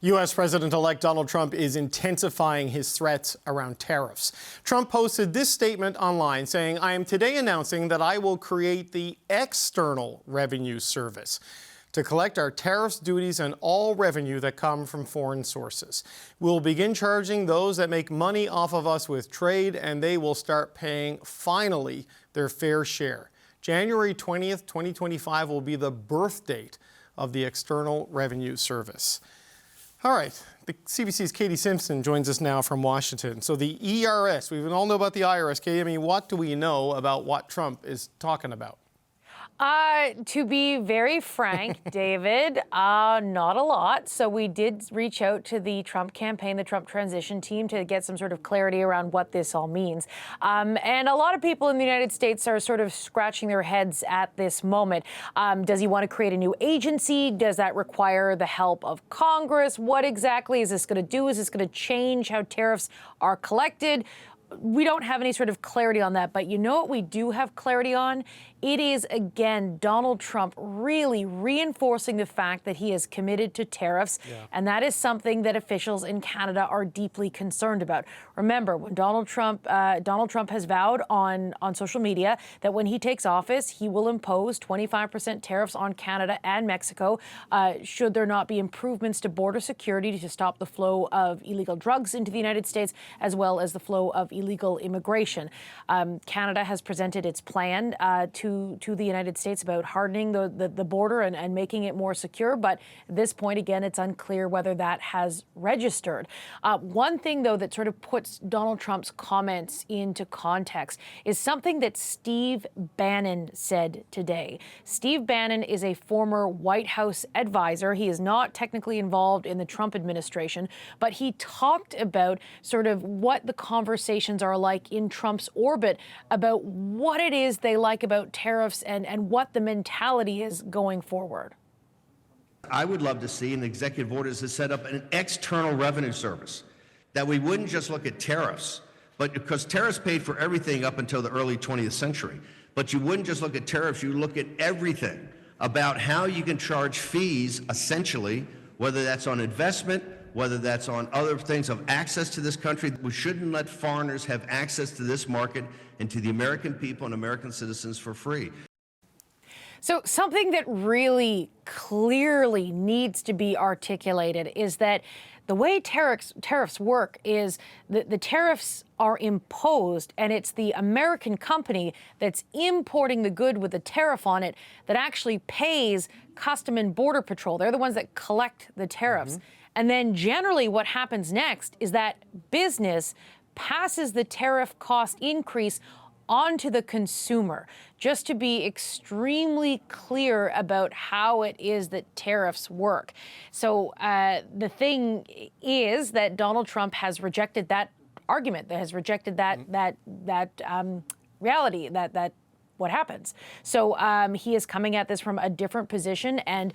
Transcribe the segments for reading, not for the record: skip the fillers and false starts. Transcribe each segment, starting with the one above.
U.S. President-elect Donald Trump is intensifying his threats around tariffs. Trump posted this statement online saying, "I am today announcing that I will create the External Revenue Service to collect our tariffs, duties, and all revenue that come from foreign sources. We'll begin charging those that make money off of us with trade, and they will start paying, finally, their fair share." January 20th, 2025 will be the birth date of the External Revenue Service. All right, the CBC's Katie Simpson joins us now from Washington. So the ERS, we all know about the IRS. Katie, I mean, what do we know about what Trump is talking about? To be very frank, David, not a lot. So we did reach out to the Trump campaign, the Trump transition team, to get some sort of clarity around what this all means. And a lot of people in the United States are sort of scratching their heads at this moment. Does he want to create a new agency? Does that require the help of Congress? What exactly is this going to do? Is this going to change how tariffs are collected? We don't have any sort of clarity on that, but you know what we do have clarity on? It is, again, Donald Trump really reinforcing the fact that he is committed to tariffs, and that is something that officials in Canada are deeply concerned about. Remember, when Donald Trump has vowed on social media that when he takes office, he will impose 25% tariffs on Canada and Mexico, should there not be improvements to border security to stop the flow of illegal drugs into the United States, as well as the flow of illegal immigration. Canada has presented its plan to the United States about hardening the border and making it more secure. But at this point, again, it's unclear whether that has registered. One thing, though, that sort of puts Donald Trump's comments into context is something that Steve Bannon said today. Steve Bannon is a former White House advisor. He is not technically involved in the Trump administration, but he talked about sort of what the conversations are like in Trump's orbit about what it is they like about tariffs and what the mentality is going forward. I would love to see an executive order that set up an external revenue service, that we wouldn't just look at tariffs, but because tariffs paid for everything up until the early 20th century, but you wouldn't just look at tariffs, you look at everything about how you can charge fees, essentially, whether that's on investment, whether that's on other things of access to this country. We shouldn't let foreigners have access to this market and to the American people and American citizens for free. So something that really clearly needs to be articulated is that the way tariffs work is the tariffs are imposed, and it's the American company that's importing the good with the tariff on it that actually pays Custom and Border Patrol. They're the ones that collect the tariffs. And then generally what happens next is that business passes the tariff cost increase onto the consumer. Just to be extremely clear about how it is that tariffs work. So the thing is that Donald Trump has rejected that argument, that has rejected that reality, that what happens. So he is coming at this from a different position. And,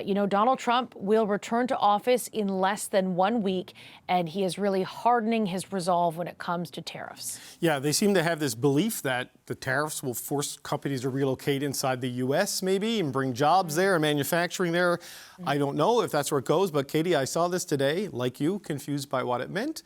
you know, Donald Trump will return to office in less than 1 week, and he is really hardening his resolve when it comes to tariffs. Yeah, they seem to have this belief that the tariffs will force companies to relocate inside the U.S. maybe and bring jobs there and manufacturing there. I don't know if that's where it goes, but Katie, I saw this today, like you, confused by what it meant,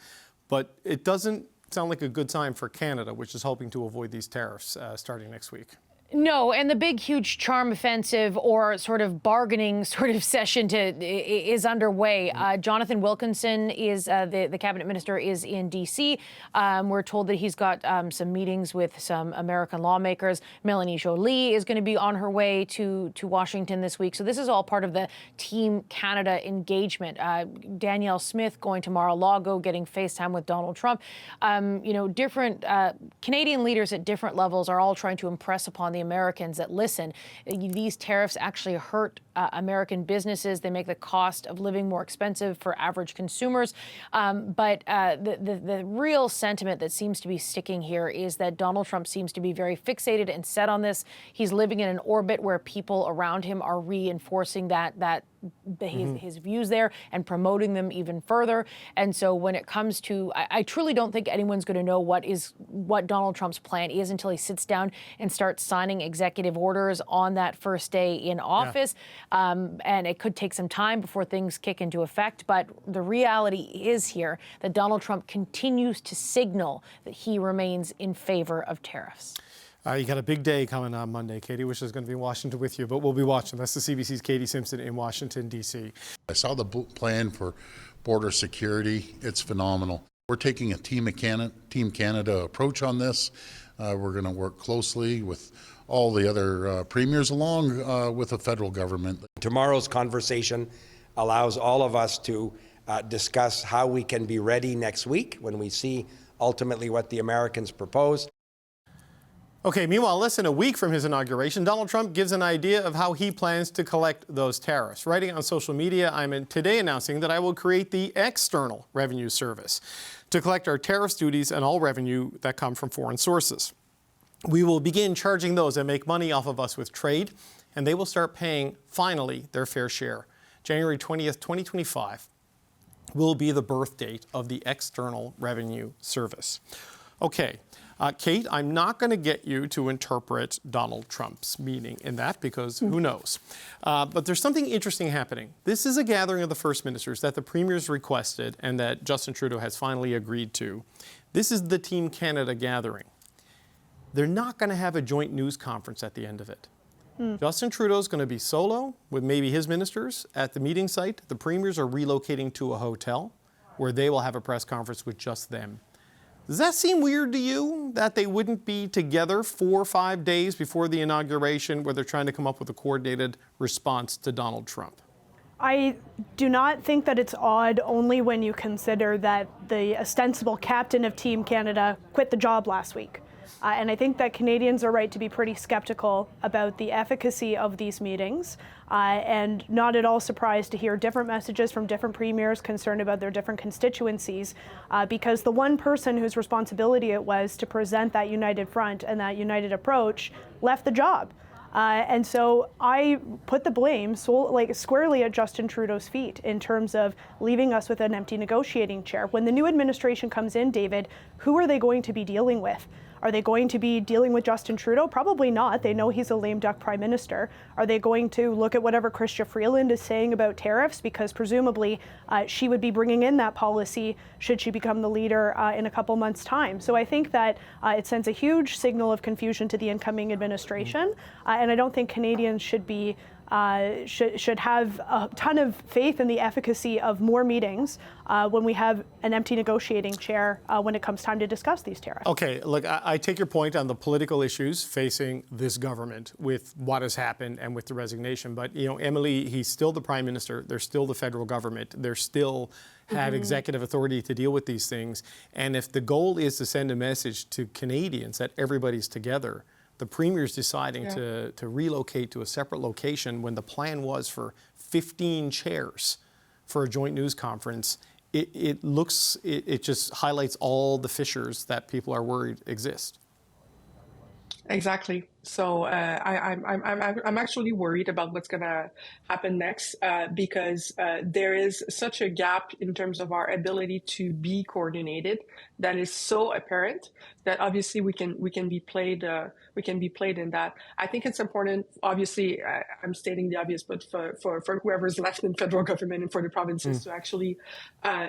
but it doesn't sound like a good time for Canada, which is hoping to avoid these tariffs starting next week. No, and the big, huge charm offensive or sort of bargaining sort of session is underway. Jonathan Wilkinson is the cabinet minister is in D.C. We're told that he's got some meetings with some American lawmakers. Melanie Joly is going to be on her way to Washington this week. So this is all part of the Team Canada engagement. Danielle Smith going to Mar-a-Lago, getting FaceTime with Donald Trump. You know, different Canadian leaders at different levels are all trying to impress upon the Americans that, listen, these tariffs actually hurt American businesses. They make the cost of living more expensive for average consumers. But the real sentiment that seems to be sticking here is that Donald Trump seems to be very fixated and set on this. He's living in an orbit where people around him are reinforcing that his views there and promoting them even further. And so when it comes to, I truly don't think anyone's going to know what Donald Trump's plan is until he sits down and starts signing executive orders on that first day in office. And it could take some time before things kick into effect. But the reality is here that Donald Trump continues to signal that he remains in favor of tariffs. You got a big day coming on Monday. Katie Wish is going to be in Washington with you, but we'll be watching. That's the CBC's Katie Simpson in Washington, D.C. I saw the plan for border security. It's phenomenal. We're taking a Team Canada approach on this. We're going to work closely with all the other premiers along with the federal government. Tomorrow's conversation allows all of us to discuss how we can be ready next week when we see ultimately what the Americans propose. Okay, meanwhile, less than a week from his inauguration, Donald Trump gives an idea of how he plans to collect those tariffs. Writing on social media, I'm today announcing that I will create the External Revenue Service to collect our tariffs, duties, and all revenue that come from foreign sources. We will begin charging those that make money off of us with trade, and they will start paying, finally, their fair share. January 20th, 2025 will be the birth date of the External Revenue Service. Okay. Kate, I'm not going to get you to interpret Donald Trump's meaning in that because who knows? But there's something interesting happening. This is a gathering of the first ministers that the premiers requested and that Justin Trudeau has finally agreed to. This is the Team Canada gathering. They're not going to have a joint news conference at the end of it. Justin Trudeau's going to be solo with maybe his ministers at the meeting site. The premiers are relocating to a hotel where they will have a press conference with just them. Does that seem weird to you, that they wouldn't be together 4 or 5 days before the inauguration where they're trying to come up with a coordinated response to Donald Trump? I do not think that it's odd only when you consider that the ostensible captain of Team Canada quit the job last week. And I think that Canadians are right to be pretty skeptical about the efficacy of these meetings and not at all surprised to hear different messages from different premiers concerned about their different constituencies because the one person whose responsibility it was to present that united front and that united approach left the job. And so I put the blame squarely at Justin Trudeau's feet in terms of leaving us with an empty negotiating chair. When the new administration comes in, David, who are they going to be dealing with? Are they going to be dealing with Justin Trudeau? Probably not. They know he's a lame duck prime minister. Are they going to look at whatever Chrystia Freeland is saying about tariffs? Because presumably she would be bringing in that policy should she become the leader in a couple months' time. So I think that it sends a huge signal of confusion to the incoming administration. And I don't think Canadians should be should have a ton of faith in the efficacy of more meetings when we have an empty negotiating chair when it comes time to discuss these tariffs. Okay, look, I take your point on the political issues facing this government with what has happened and with the resignation. But, you know, Emily, he's still the prime minister. They're still the federal government. They're still have executive authority to deal with these things. And if the goal is to send a message to Canadians that everybody's together, the premier's deciding to relocate to a separate location when the plan was for 15 chairs for a joint news conference, it just highlights all the fissures that people are worried exist. Exactly. So I'm actually worried about what's going to happen next because there is such a gap in terms of our ability to be coordinated that is so apparent that obviously we can be played in that. I think it's important. Obviously, I'm stating the obvious, but for whoever's left in federal government and for the provinces to actually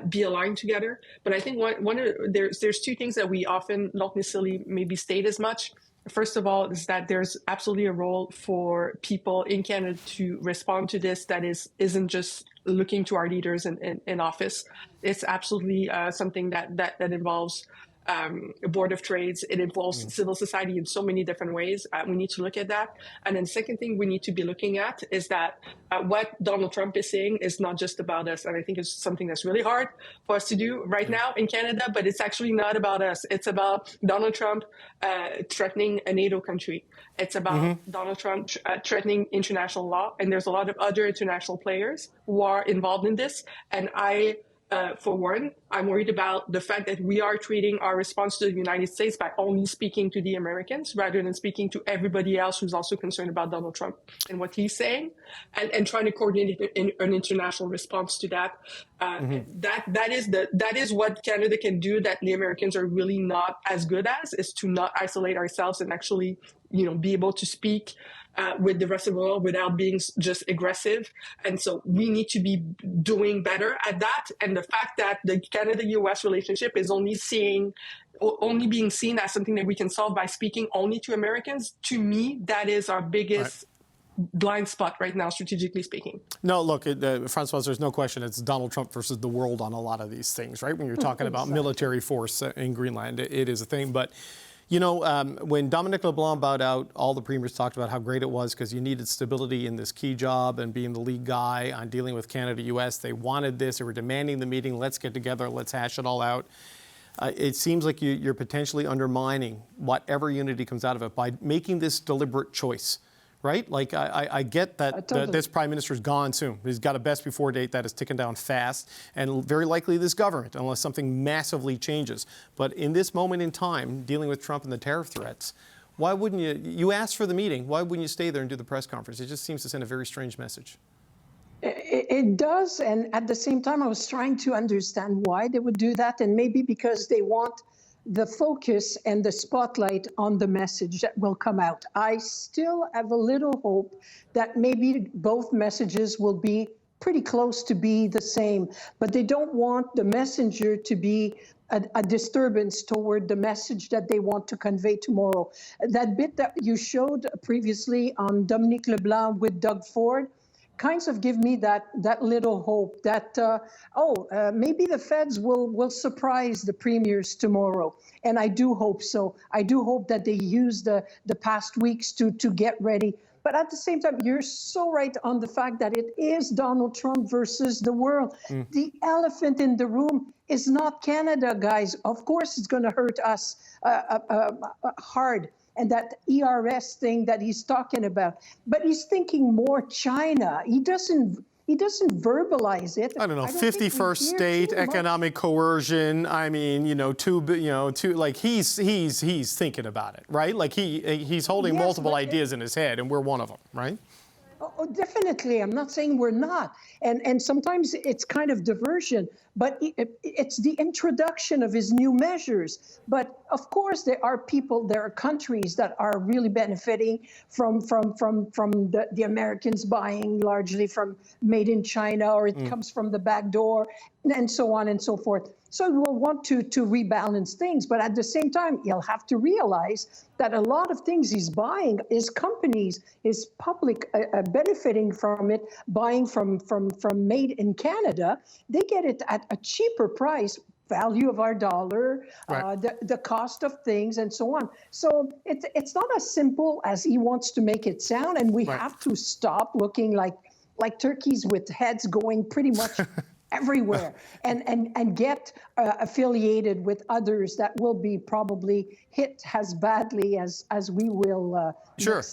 be aligned together. But I think there's two things that we often don't necessarily maybe state as much. First of all, is that there's absolutely a role for people in Canada to respond to this that isn't just looking to our leaders in office. It's absolutely something that involves a board of trades. It involves civil society in so many different ways. We need to look at that. And then second thing we need to be looking at is that what Donald Trump is saying is not just about us. And I think it's something that's really hard for us to do right now in Canada, but it's actually not about us. It's about Donald Trump threatening a NATO country. It's about Donald Trump threatening international law. And there's a lot of other international players who are involved in this. And I For one, I'm worried about the fact that we are treating our response to the United States by only speaking to the Americans rather than speaking to everybody else who's also concerned about Donald Trump and what he's saying, and trying to coordinate an international response to that. That is what Canada can do that the Americans are really not as good as, is to not isolate ourselves and actually, be able to speak with the rest of the world without being just aggressive. And so we need to be doing better at that. And the fact that the Canada-US relationship is only being seen as something that we can solve by speaking only to Americans, to me, that is our biggest blind spot right now, strategically speaking. No, look, Francois, there's no question it's Donald Trump versus the world on a lot of these things, right? When you're talking about military force in Greenland, it is a thing. But when Dominic LeBlanc bowed out, all the premiers talked about how great it was because you needed stability in this key job and being the lead guy on dealing with Canada-US. They wanted this. They were demanding the meeting. Let's get together. Let's hash it all out. It seems like you're potentially undermining whatever unity comes out of it by making this deliberate choice. Right? Like, I get that this prime minister is gone soon. He's got a best before date that is ticking down fast, and very likely this government, unless something massively changes. But in this moment in time, dealing with Trump and the tariff threats, why wouldn't you asked for the meeting, why wouldn't you stay there and do the press conference? It just seems to send a very strange message. It does, and at the same time, I was trying to understand why they would do that, and maybe because they want the focus and the spotlight on the message that will come out. I still have a little hope that maybe both messages will be pretty close to be the same, but they don't want the messenger to be a disturbance toward the message that they want to convey tomorrow. That bit that you showed previously on Dominic LeBlanc with Doug Ford kinds of give me that little hope that, maybe the feds will surprise the premiers tomorrow. And I do hope so. I do hope that they use the past weeks to get ready. But at the same time, you're so right on the fact that it is Donald Trump versus the world. The elephant in the room is not Canada, guys. Of course, it's going to hurt us hard. And that ERS thing that he's talking about, but he's thinking more China. He doesn't verbalize it. I don't know, 51st state, economic coercion. I mean, like he's thinking about it, right? Like he's holding multiple ideas in his head, and we're one of them, right? Oh, definitely. I'm not saying we're not. And sometimes it's kind of diversion, but it's the introduction of his new measures. But of course, there are countries that are really benefiting from the Americans buying largely from made in China, or it comes from the back door, and so on and so forth. So we'll want to rebalance things, but at the same time, he'll have to realize that a lot of things he's buying is companies, is public benefiting from it, buying from made in Canada. They get it at a cheaper price, value of our dollar, right. The cost of things, and so on. So it's not as simple as he wants to make it sound, and we have to stop looking like turkeys with heads going pretty much everywhere, and get affiliated with others that will be probably hit as badly as we will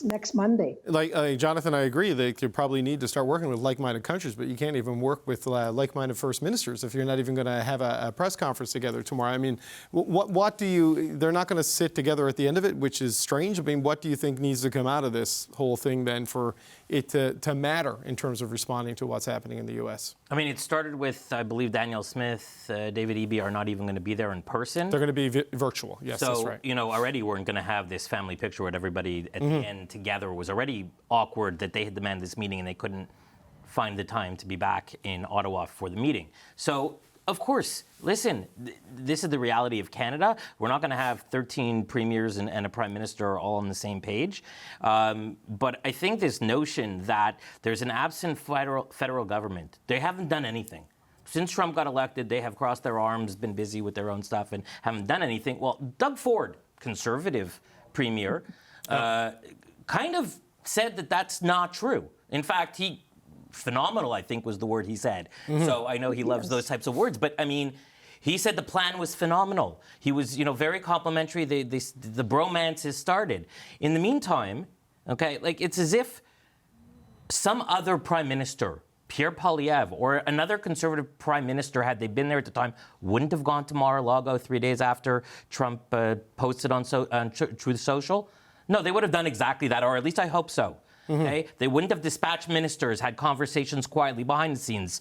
next Monday. Like Jonathan, I agree that you probably need to start working with like-minded countries, but you can't even work with like-minded first ministers if you're not even going to have a press conference together tomorrow. I mean, they're not going to sit together at the end of it, which is strange. I mean, what do you think needs to come out of this whole thing then for it to matter in terms of responding to what's happening in the U.S.? I mean, it started with, I believe, Danielle Smith, David Eby are not even going to be there in person. They're going to be virtual. Yes, that's right. Already we're going to have this family picture with everybody at the end together. It was already awkward that they had demanded this meeting and they couldn't find the time to be back in Ottawa for the meeting. So, of course, listen, this is the reality of Canada. We're not going to have 13 premiers and a prime minister all on the same page. But I think this notion that there's an absent federal government, they haven't done anything. Since Trump got elected, they have crossed their arms, been busy with their own stuff, and haven't done anything. Well, Doug Ford, conservative premier, kind of said that that's not true. In fact, phenomenal, I think was the word he said. So I know he loves those types of words. But, I mean, he said the plan was phenomenal. He was, very complimentary. The bromance has started. In the meantime, it's as if some other prime minister Pierre Poilievre or another conservative prime minister, had they been there at the time, wouldn't have gone to Mar-a-Lago 3 days after Trump posted on Truth Social? No, they would have done exactly that, or at least I hope so. Okay? They wouldn't have dispatched ministers, had conversations quietly behind the scenes.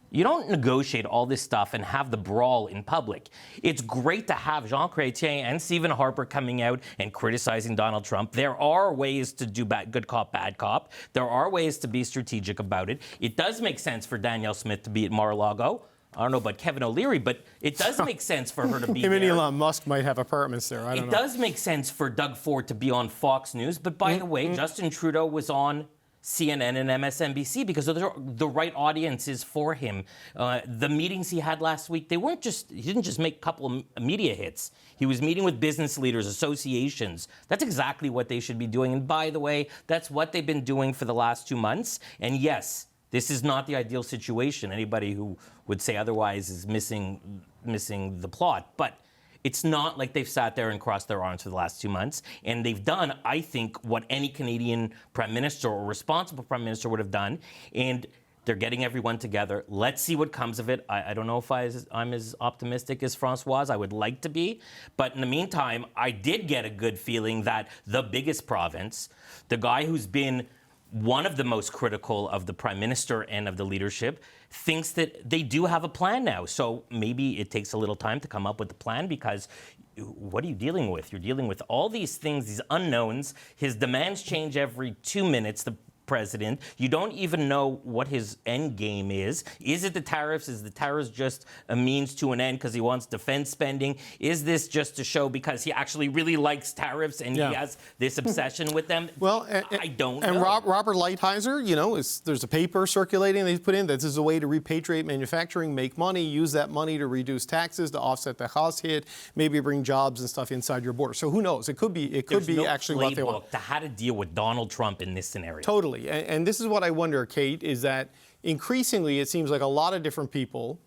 You don't negotiate all this stuff and have the brawl in public. It's great to have Jean Chrétien and Stephen Harper coming out and criticizing Donald Trump. There are ways to do good cop, bad cop. There are ways to be strategic about it. It does make sense for Danielle Smith to be at Mar-a-Lago. I don't know about Kevin O'Leary, but it does make sense for her to be there. Even Elon Musk might have apartments there. I don't know. It does make sense for Doug Ford to be on Fox News. But by the way, Justin Trudeau was on CNN and MSNBC because they're the right audiences for him. The meetings he had last week, he didn't just make a couple of media hits. He was meeting with business leaders, associations. That's exactly what they should be doing. And by the way, that's what they've been doing for the last 2 months. And yes, this is not the ideal situation. Anybody who would say otherwise is missing the plot. But it's not like they've sat there and crossed their arms for the last 2 months. And they've done, I think, what any Canadian prime minister or responsible prime minister would have done. And they're getting everyone together. Let's see what comes of it. I don't know if I'm as optimistic as Françoise. I would like to be. But in the meantime, I did get a good feeling that the biggest province, the guy who's been one of the most critical of the prime minister and of the leadership, thinks that they do have a plan now. So maybe it takes a little time to come up with a plan, because what are you dealing with? You're dealing with all these things, these unknowns. His demands change every 2 minutes. The president, you don't even know what his end game is. Is it the tariffs? Is the tariffs just a means to an end because he wants defense spending? Is this just to show because he actually really likes tariffs and he has this obsession with them? Well, I don't know. And Robert Lighthizer, there's a paper circulating that he's put in that this is a way to repatriate manufacturing, make money, use that money to reduce taxes, to offset the house hit, maybe bring jobs and stuff inside your border. So who knows? It could be no actually what they want. Playbook to how to deal with Donald Trump in this scenario. Totally. And this is what I wonder, Kate, is that increasingly it seems like a lot of different people,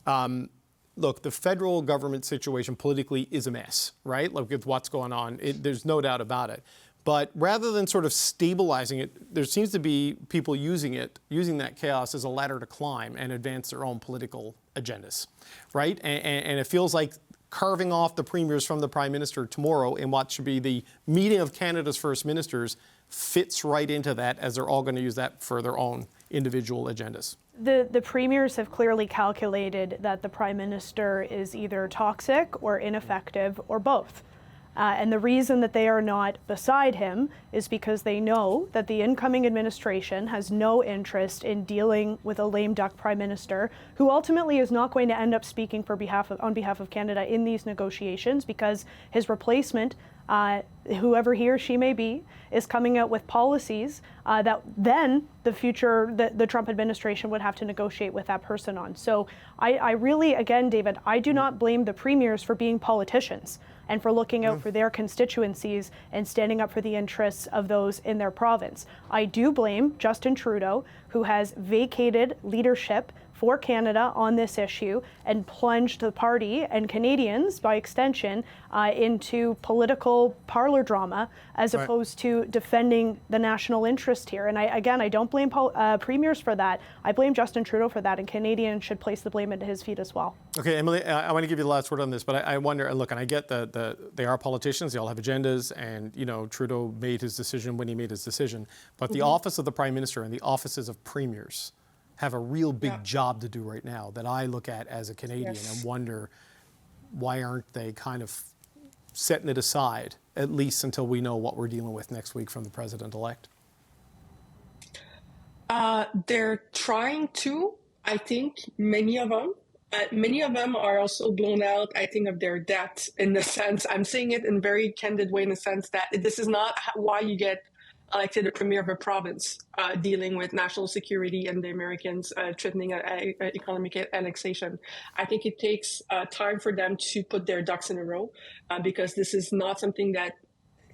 look, the federal government situation politically is a mess, right? Look at what's going on. There's no doubt about it. But rather than sort of stabilizing it, there seems to be people using that chaos as a ladder to climb and advance their own political agendas, right? And it feels like carving off the premiers from the prime minister tomorrow in what should be the meeting of Canada's first ministers fits right into that, as they're all going to use that for their own individual agendas. The premiers have clearly calculated that the prime minister is either toxic or ineffective or both. And the reason that they are not beside him is because they know that the incoming administration has no interest in dealing with a lame duck prime minister who ultimately is not going to end up speaking on behalf of Canada in these negotiations, because his replacement, whoever he or she may be, is coming out with policies that then the Trump administration would have to negotiate with that person on. So I really, again, David, I do not blame the premiers for being politicians and for looking out for their constituencies and standing up for the interests of those in their province. I do blame Justin Trudeau, who has vacated leadership for Canada on this issue and plunged the party and Canadians, by extension, into political parlor drama as opposed to defending the national interest here. And I don't blame premiers for that. I blame Justin Trudeau for that, and Canadians should place the blame at his feet as well. Okay, Emily, I want to give you the last word on this, but I wonder, and look, and I get they are politicians, they all have agendas, and, Trudeau made his decision when he made his decision, but the office of the Prime Minister and the offices of premiers have a real big job to do right now that I look at as a Canadian and wonder, why aren't they kind of setting it aside, at least until we know what we're dealing with next week from the president-elect? They're trying to, I think, many of them. Many of them are also blown out, I think, of their debt, in the sense, I'm saying it in a very candid way, in the sense that this is not why you get elected a premier of a province, dealing with national security and the Americans threatening economic annexation. I think it takes time for them to put their ducks in a row, because this is not something that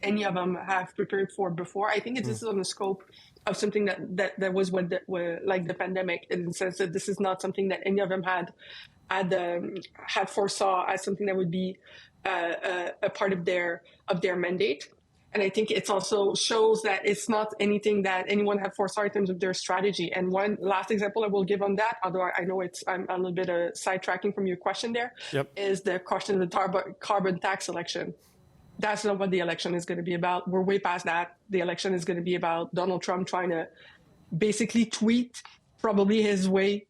any of them have prepared for before. I think this is on the scope of something that was like the pandemic, in the sense that this is not something that any of them had foresaw as something that would be a part of their mandate. And I think it also shows that it's not anything that anyone had foresaw in terms of their strategy. And one last example I will give on that, although I know I'm a little bit sidetracking from your question there, is the question of the carbon tax election. That's not what the election is going to be about. We're way past that. The election is going to be about Donald Trump trying to basically tweet probably his way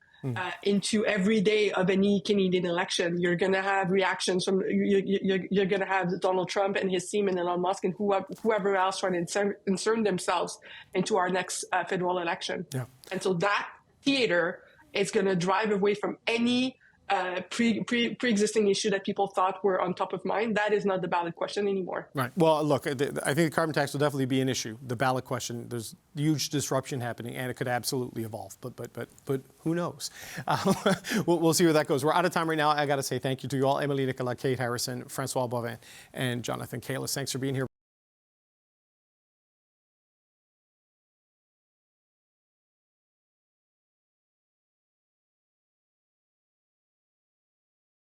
into every day of any Canadian election. You're going to have reactions from, you're going to have Donald Trump and his team and Elon Musk and whoever else trying to insert themselves into our next federal election. Yeah. And so that theater is going to drive away from any pre-existing issue that people thought were on top of mind. That is not the ballot question anymore. Right. Well, look, I think the carbon tax will definitely be an issue. The ballot question, there's huge disruption happening, and it could absolutely evolve. But who knows? We'll see where that goes. We're out of time right now. I got to say thank you to you all, Emily Nicolas, Kate Harrison, Francois Bovin, and Jonathan Kalis. Thanks for being here.